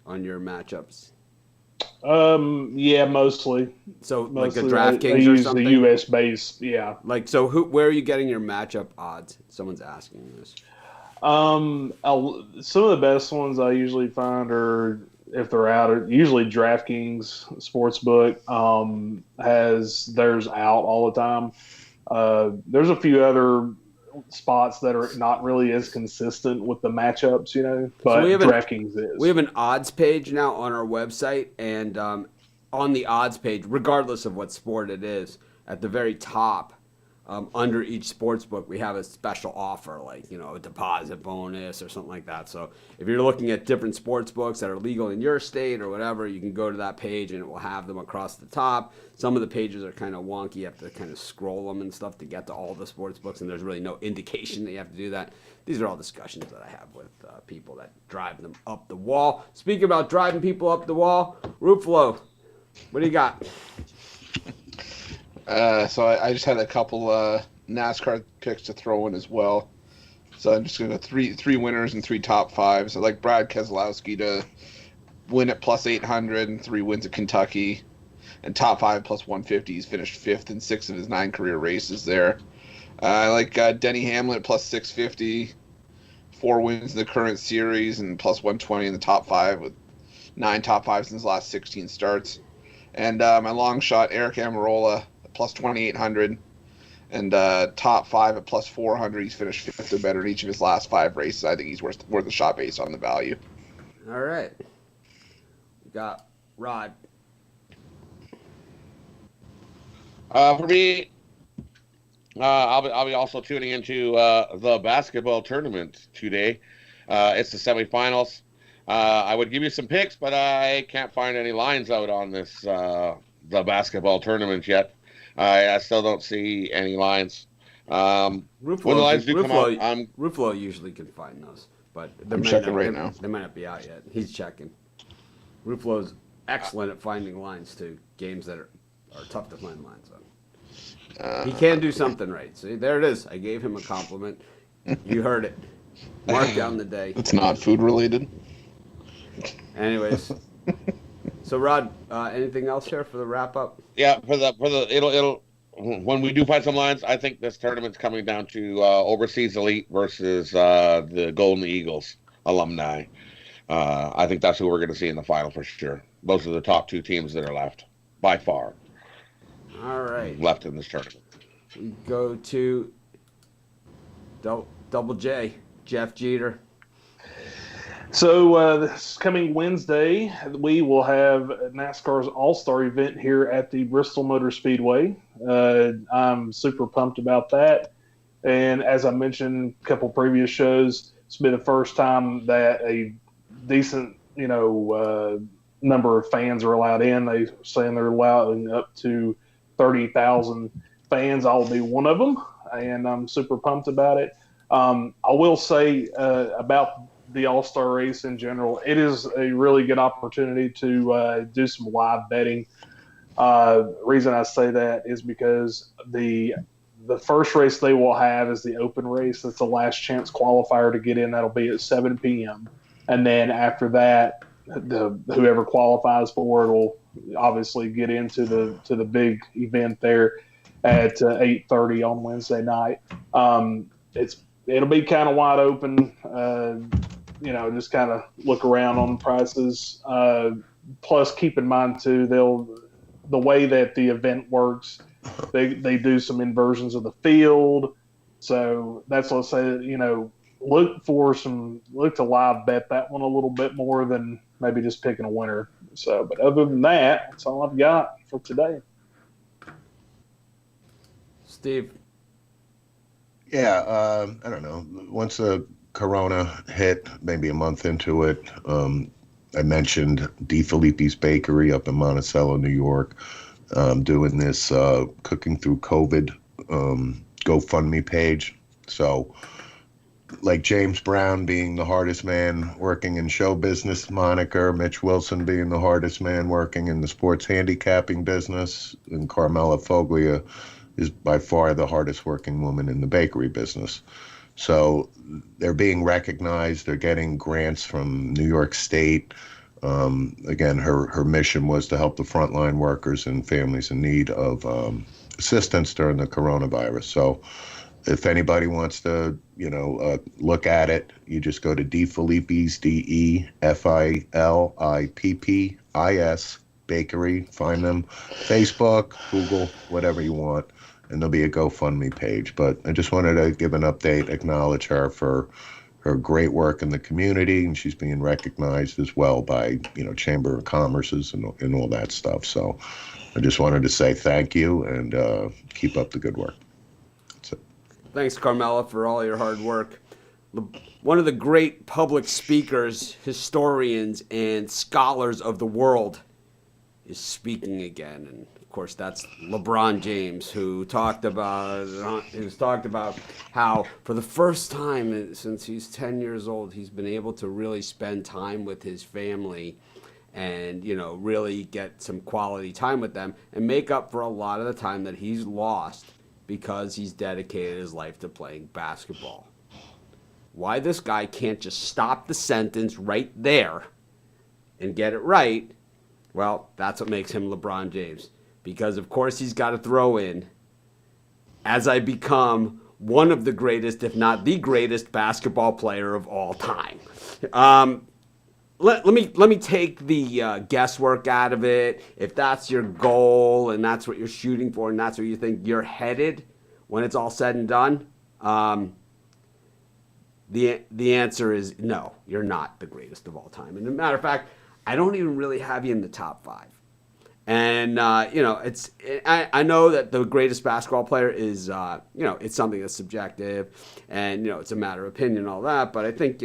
on your matchups? Yeah, mostly. So Mostly, like a DraftKings I or use something? the U.S. base, yeah. Like, so where are you getting your matchup odds? Someone's asking this. Some of the best ones I usually find are, if they're out, are usually DraftKings Sportsbook has theirs out all the time. There's a few other spots that are not really as consistent with the matchups, but so DraftKings is. We have an odds page now on our website, and on the odds page, regardless of what sport it is, at the very top, under each sports book, we have a special offer, like, a deposit bonus or something like that. So if you're looking at different sports books that are legal in your state or whatever, you can go to that page and it will have them across the top. Some of the pages are kind of wonky. You have to kind of scroll them and stuff to get to all the sports books, and there's really no indication that you have to do that. These are all discussions that I have with people that drive them up the wall. Speaking about driving people up the wall, Ruflo, what do you got? So I just had a couple NASCAR picks to throw in as well. So I'm just going to go three winners and 3 top 5s. I like Brad Keselowski to win at plus 800 and 3 wins at Kentucky. And top 5 plus 150. He's finished 5th in 6 of his 9 career races there. I like Denny Hamlin at plus 650. 4 wins in the current series and plus 120 in the top 5 with 9 top 5s in his last 16 starts. And my long shot, Eric Almirola, plus 2,800, and top 5 at plus 400. He's finished 5th or better in each of his last 5 races. I think he's worth a shot based on the value. All right. We got Rod. For me, I'll be also tuning into the basketball tournament today. It's the semifinals. I would give you some picks, but I can't find any lines out on this the basketball tournament yet. I still don't see any lines. When the lines do come out, Ruflo usually can find those, but I'm checking right now. They might not be out yet. He's checking. Ruflo's excellent at finding lines to games that are tough to find lines on. He can do something right. See, there it is. I gave him a compliment. You heard it. Mark down the day. It's not food related. Anyways. So Rod, anything else here for the wrap up? Yeah, it'll when we do find some lines, I think this tournament's coming down to overseas elite versus the Golden Eagles alumni. I think that's who we're going to see in the final for sure. Those are the top 2 teams that are left by far. All right, left in this tournament. We go to Double J, Jeff Jeter. So this coming Wednesday, we will have NASCAR's All-Star event here at the Bristol Motor Speedway. I'm super pumped about that. And as I mentioned a couple previous shows, it's been the first time that a decent, number of fans are allowed in. They're saying they're allowing up to 30,000 fans. I'll be one of them, and I'm super pumped about it. I will say about the All-Star race in general, it is a really good opportunity to do some live betting. Reason I say that is because the first race they will have is the open race. That's the last chance qualifier to get in. That'll be at 7 p.m. And then after that, whoever qualifies for it will obviously get into the big event there at 8:30 on Wednesday night. It'll be kind of wide open. Just kind of look around on prices. Plus, keep in mind too, the way that the event works, they do some inversions of the field. So that's, let's say, look to live bet that one a little bit more than maybe just picking a winner. So, but other than that, that's all I've got for today. Steve. Yeah, I don't know. Once the Corona hit, maybe a month into it, I mentioned D. Filippi's Bakery up in Monticello, New York, doing this cooking through COVID GoFundMe page. So, like James Brown being the hardest man working in show business moniker, Mitch Wilson being the hardest man working in the sports handicapping business, and Carmela Foglia is by far the hardest working woman in the bakery business. So they're being recognized. They're getting grants from New York State. Again, her mission was to help the frontline workers and families in need of assistance during the coronavirus. So if anybody wants to, look at it, you just go to DeFilippis, DeFilippis Bakery. Find them, Facebook, Google, whatever you want, and there'll be a GoFundMe page. But I just wanted to give an update, acknowledge her for her great work in the community, and she's being recognized as well by, Chamber of Commerce's and all that stuff. So I just wanted to say thank you and keep up the good work. Thanks, Carmela, for all your hard work. One of the great public speakers, historians, and scholars of the world is speaking again. And, of course, that's LeBron James, who talked about how for the first time since he's 10 years old, he's been able to really spend time with his family and, really get some quality time with them and make up for a lot of the time that he's lost because he's dedicated his life to playing basketball. Why this guy can't just stop the sentence right there and get it right, well, that's what makes him LeBron James. Because, of course, he's got to throw in, as I become one of the greatest, if not the greatest, basketball player of all time. Let me take the guesswork out of it. If that's your goal and that's what you're shooting for and that's where you think you're headed when it's all said and done, the answer is no, you're not the greatest of all time. And as a matter of fact, I don't even really have you in the top 5. And, I know that the greatest basketball player is, it's something that's subjective and, it's a matter of opinion and all that. But I think,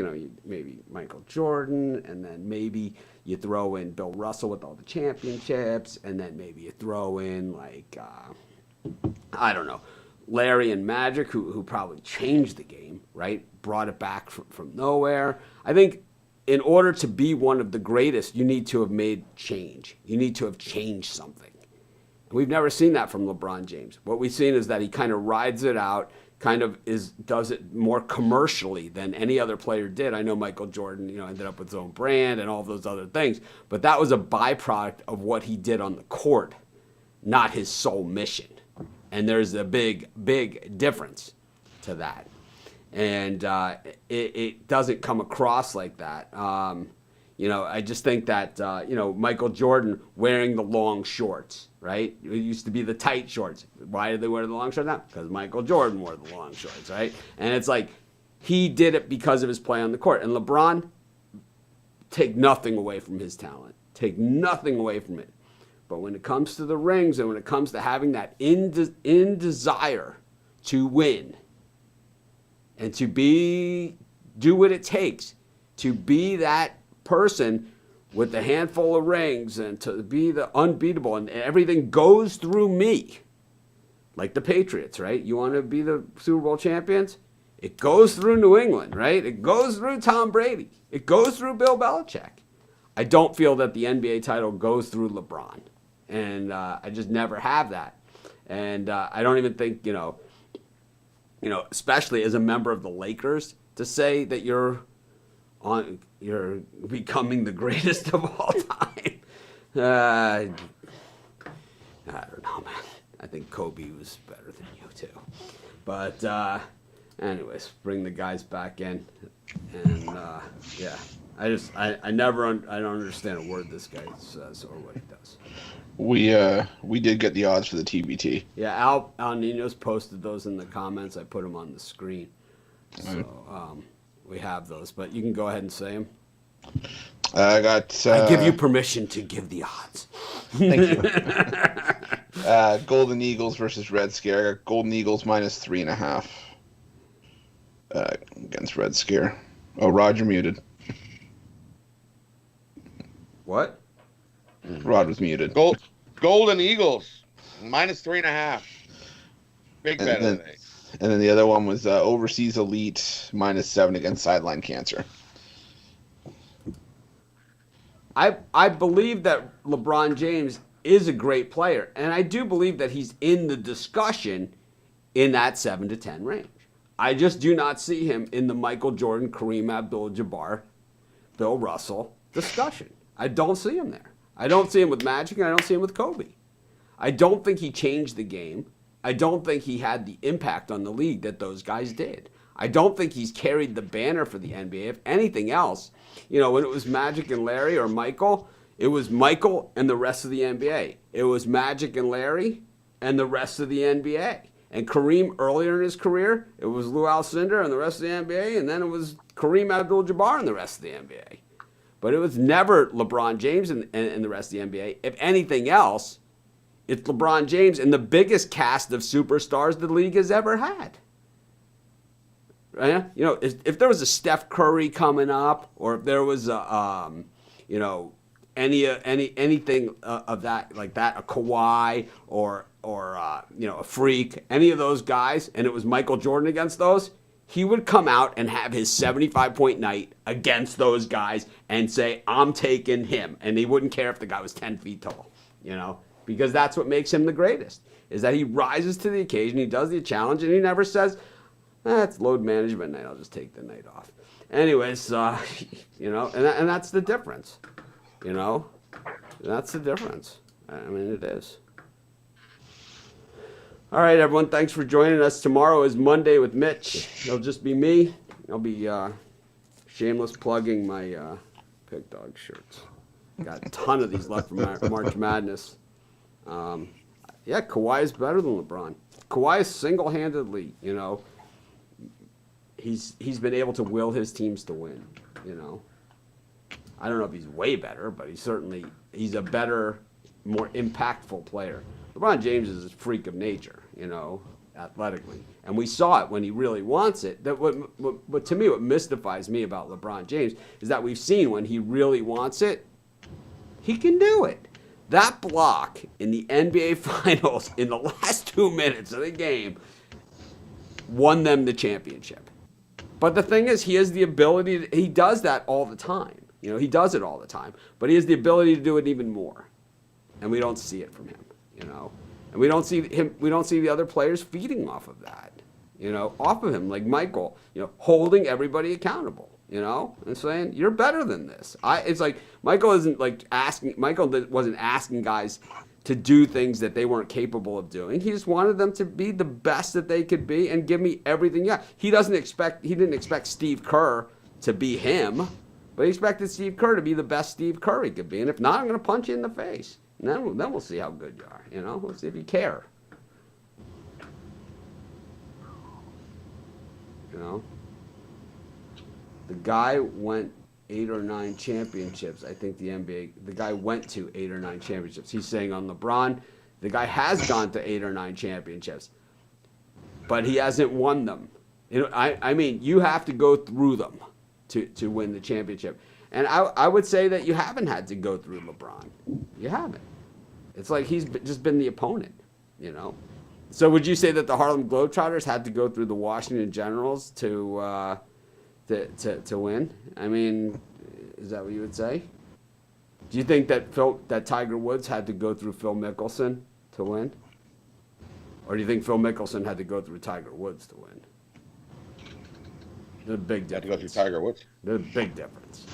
maybe Michael Jordan, and then maybe you throw in Bill Russell with all the championships, and then maybe you throw in, I don't know, Larry and Magic, who probably changed the game, right? Brought it back from nowhere. I think in order to be one of the greatest, you need to have made change. You need to have changed something. And we've never seen that from LeBron James. What we've seen is that he kind of rides it out, does it more commercially than any other player did. I know Michael Jordan, ended up with his own brand and all those other things, but that was a byproduct of what he did on the court, not his sole mission. And there's a big, big difference to that. And it doesn't come across like that. I just think that, Michael Jordan wearing the long shorts, right? It used to be the tight shorts. Why did they wear the long shorts now? Because Michael Jordan wore the long shorts, right? And it's like he did it because of his play on the court. And LeBron, take nothing away from his talent. Take nothing away from it. But when it comes to the rings and when it comes to having that in desire to win, and to do what it takes to be that person with a handful of rings and to be the unbeatable and everything goes through me. Like the Patriots, right? You want to be the Super Bowl champions? It goes through New England, right? It goes through Tom Brady. It goes through Bill Belichick. I don't feel that the NBA title goes through LeBron. And I just never have that. And I don't even think, especially as a member of the Lakers, to say that you're becoming the greatest of all time. I don't know, man. I think Kobe was better than you too. But anyways, bring the guys back in, and I don't understand a word this guy says or what he does. We did get the odds for the TBT. Yeah, Al Nino's posted those in the comments. I put them on the screen. So we have those, but you can go ahead and say them. I give you permission to give the odds. Thank you. Golden Eagles versus Red Scare. I got Golden Eagles -3.5 against Red Scare. Oh, Roger muted. What? Rod was muted. Golden Eagles -3.5. Big bet today. And then the other one was overseas elite -7 against sideline cancer. I believe that LeBron James is a great player, and I do believe that he's in the discussion in that 7 to 10 range. I just do not see him in the Michael Jordan, Kareem Abdul-Jabbar, Bill Russell discussion. I don't see him there. I don't see him with Magic, and I don't see him with Kobe. I don't think he changed the game. I don't think he had the impact on the league that those guys did. I don't think he's carried the banner for the NBA. If anything else, when it was Magic and Larry or Michael, it was Michael and the rest of the NBA. It was Magic and Larry and the rest of the NBA. And Kareem, earlier in his career, it was Lou Alcindor and the rest of the NBA, and then it was Kareem Abdul-Jabbar and the rest of the NBA. But it was never LeBron James and the rest of the NBA. If anything else, it's LeBron James and the biggest cast of superstars the league has ever had. Right? If there was a Steph Curry coming up, or if there was a, anything of that like that, a Kawhi or a Freak, any of those guys, and it was Michael Jordan against those, he would come out and have his 75-point night against those guys and say, I'm taking him. And he wouldn't care if the guy was 10 feet tall, because that's what makes him the greatest, is that he rises to the occasion, he does the challenge, and he never says, it's load management night, I'll just take the night off. Anyways, and that's the difference, That's the difference. I mean, it is. All right, everyone, thanks for joining us. Tomorrow is Monday with Mitch. It'll just be me. I'll be shameless plugging my Pig Dog shirts. Got a ton of these left from March Madness. Kawhi is better than LeBron. Kawhi is single-handedly, he's been able to will his teams to win, I don't know if he's way better, but he's a better, more impactful player. LeBron James is a freak of nature, athletically. And we saw it when he really wants it. That what to me, what mystifies me about LeBron James is that we've seen when he really wants it, he can do it. That block in the NBA Finals in the last 2 minutes of the game won them the championship. But the thing is, he has the ability, he does that all the time. He does it all the time. But he has the ability to do it even more. And we don't see it from him, And we don't see the other players feeding off of that, off of him, like Michael, holding everybody accountable. And saying, you're better than this. It's like Michael wasn't asking guys to do things that they weren't capable of doing. He just wanted them to be the best that they could be and give me everything. Yeah, he didn't expect Steve Kerr to be him, but he expected Steve Kerr to be the best Steve Kerr he could be. And if not, I'm going to punch you in the face. And then we'll see how good you are. We'll see if you care. The guy went 8 or 9 championships. I think the guy went to 8 or 9 championships. He's saying on LeBron, the guy has gone to 8 or 9 championships, but he hasn't won them. I mean, you have to go through them to win the championship. And I would say that you haven't had to go through LeBron. You haven't. It's like he's just been the opponent, So would you say that the Harlem Globetrotters had to go through the Washington Generals to win? I mean, is that what you would say? Do you think that Tiger Woods had to go through Phil Mickelson to win? Or do you think Phil Mickelson had to go through Tiger Woods to win? There's a big difference. Had to go through Tiger Woods. There's a big difference.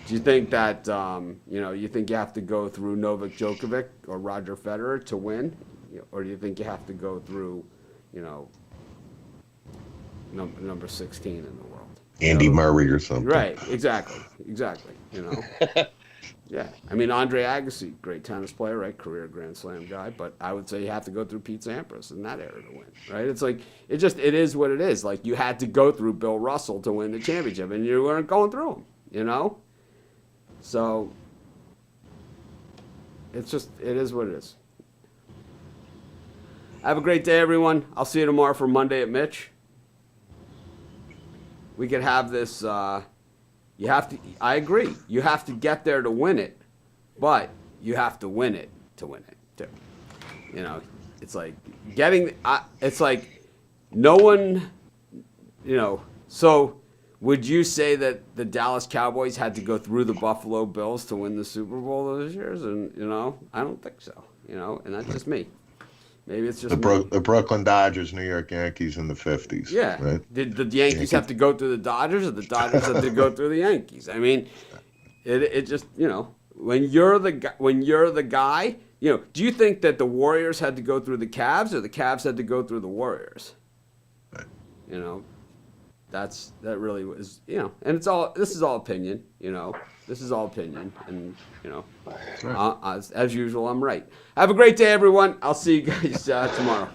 Do you think that, you think you have to go through Novak Djokovic or Roger Federer to win? Or do you think you have to go through, number 16 in the world? Andy Murray or something. Right, exactly. Yeah, I mean, Andre Agassi, great tennis player, right? Career Grand Slam guy, but I would say you have to go through Pete Sampras in that era to win, right? It's like, it is what it is. Like, you had to go through Bill Russell to win the championship, and you weren't going through him, So, it is what it is. Have a great day, everyone. I'll see you tomorrow for Monday at Mitch. We could have this, I agree. You have to get there to win it, but you have to win it to win it, too. it's like it's like no one, so would you say that the Dallas Cowboys had to go through the Buffalo Bills to win the Super Bowl those years? And, I don't think so, and that's just me. Maybe it's just the Brooklyn Dodgers, New York Yankees in the 50s. Yeah. Right? Did the Yankees have to go through the Dodgers, or the Dodgers have to go through the Yankees? I mean, it just, when you're the guy, do you think that the Warriors had to go through the Cavs, or the Cavs had to go through the Warriors? Right. That really was, and this is all opinion, This is all opinion, and as usual, I'm right. Have a great day, everyone. I'll see you guys tomorrow.